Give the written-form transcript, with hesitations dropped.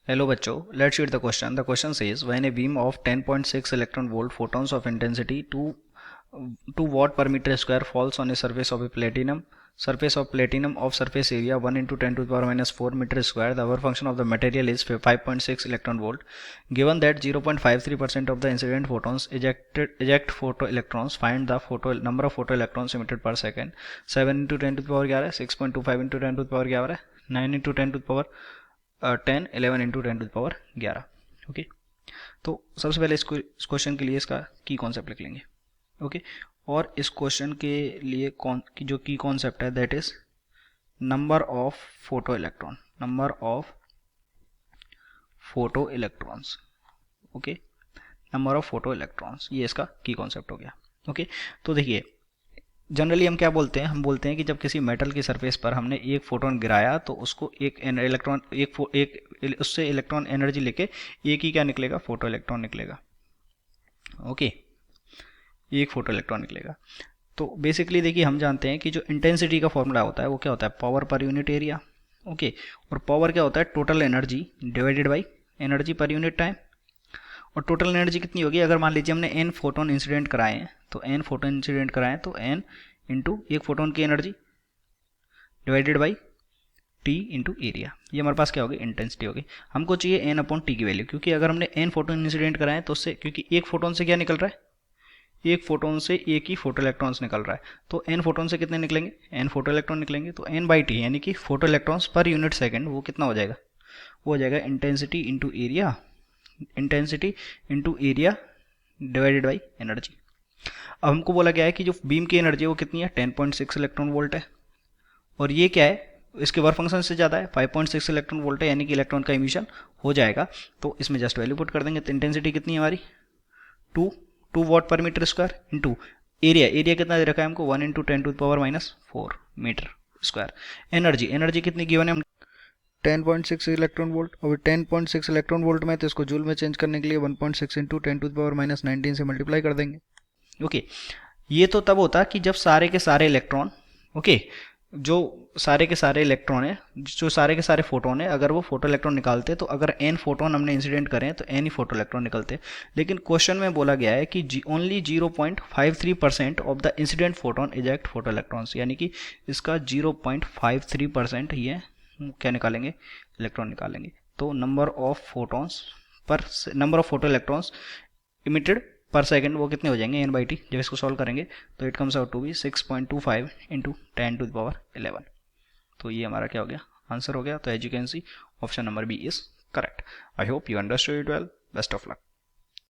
Hello बच्चों, let's read the question. The question says when a beam of 10.6 electron volt photons of intensity 2 watt per meter square falls on a surface of platinum of surface area 1 into 10 to the power minus 4 meter square. The hour function of the material is 5.6 electron volt. Given that 0.53% of the incident photons eject photoelectrons, find the number of photoelectrons emitted per second. 7 into 10 to the power क्या आ रहा है, 6.25 into 10 to the power क्या आ रहा है, 9 into 10 to the power 10, 11 into 10 to the power 11। Okay, तो सबसे पहले इस क्वेश्चन के लिए इसका की कॉन्सेप्ट लिख लेंगे। ओके, और इस क्वेश्चन के लिए जो की कॉन्सेप्ट है that is number of photo electrons. Okay, number of photo electrons, ये इसका की कॉन्सेप्ट हो गया। ओके, तो देखिए जनरली हम क्या बोलते हैं, हम बोलते हैं कि जब किसी मेटल की सरफेस पर हमने एक फोटोन गिराया तो उसको एक इलेक्ट्रॉन उससे इलेक्ट्रॉन एनर्जी लेके एक ही क्या निकलेगा, फोटो इलेक्ट्रॉन निकलेगा। ओके, एक फोटो इलेक्ट्रॉन निकलेगा। तो बेसिकली देखिए हम जानते हैं कि जो इंटेंसिटी का फॉर्मूला होता है वो क्या होता है, power per unit area. Okay, और पावर क्या होता है, total energy divided by energy per unit time. और टोटल एनर्जी कितनी होगी, अगर मान लीजिए हमने एन फोटोन इंसिडेंट कराए हैं तो एन फोटोन इंसिडेंट कराए तो एन इंटू एक फोटोन की energy divided by T into area. ये हमारे पास क्या होगी, इंटेंसिटी होगी। हमको चाहिए एन अपॉन टी की वैल्यू, क्योंकि अगर हमने एन फोटोन इंसिडेंट कराए तो उससे, क्योंकि एक फोटोन से क्या निकल रहा है, एक फोटोन से एक ही फोटो इलेक्ट्रॉन्स निकल रहा है, तो एन फोटोन से कितने निकलेंगे, एन फोटो इलेक्ट्रॉन निकलेंगे। तो एन बाई टी यानी कि photo electrons per unit second वो कितना हो जाएगा, वो हो जाएगा intensity into area, intensity into area divided by energy. अब हमको बोला गया है कि जो बीम की एनर्जी है वो कितनी है, 10.6 इलेक्ट्रॉन वोल्ट है, और ये क्या है, इसके वर्क फंक्शन से ज़्यादा है, 5.6 इलेक्ट्रॉन वोल्ट है, यानी कि इलेक्ट्रॉन का इमिशन हो जाएगा। तो इसमें जस्ट वैल्यू पुट कर देंगे। तो इंटेंसिटी कितनी है हमारी, 2 वॉट पर मीटर स्क्वायर इंटू एरिया कितना दे रखा है हमको, 1 into 10 to the power minus 4 metre square. Energy कितनी गिवन है, 10.6 इलेक्ट्रॉन वोल्ट। और 10.6 इलेक्ट्रॉन वोल्ट में तो इसको जूल में चेंज करने के लिए 1.6 into 10 to the power minus 19 से मल्टीप्लाई कर देंगे। ओके, ये तो तब होता कि जब सारे के सारे इलेक्ट्रॉन, ओके, जो सारे के सारे इलेक्ट्रॉन है, जो सारे के सारे फोटोन है, अगर वो फोटो इलेक्ट्रॉन निकालते तो अगर एन फोटोन हमने इंसिडेंट करें तो एन ही फोटो इलेक्ट्रॉन निकलते। लेकिन क्वेश्चन में बोला गया है कि only 0.53% of the incident photon eject photo electrons, यानी कि इसका 0.53% ही है क्या निकालेंगे, इलेक्ट्रॉन निकालेंगे। तो number of photo electrons emitted पर सेकंड वो कितने हो जाएंगे, एन बाई टी। जब इसको सॉल्व करेंगे तो it comes out to be 6.25 into 10 to the power 11। तो ये हमारा क्या हो गया, आंसर हो गया। तो as you can see option number B is correct. I hope you understood it well. Best of luck.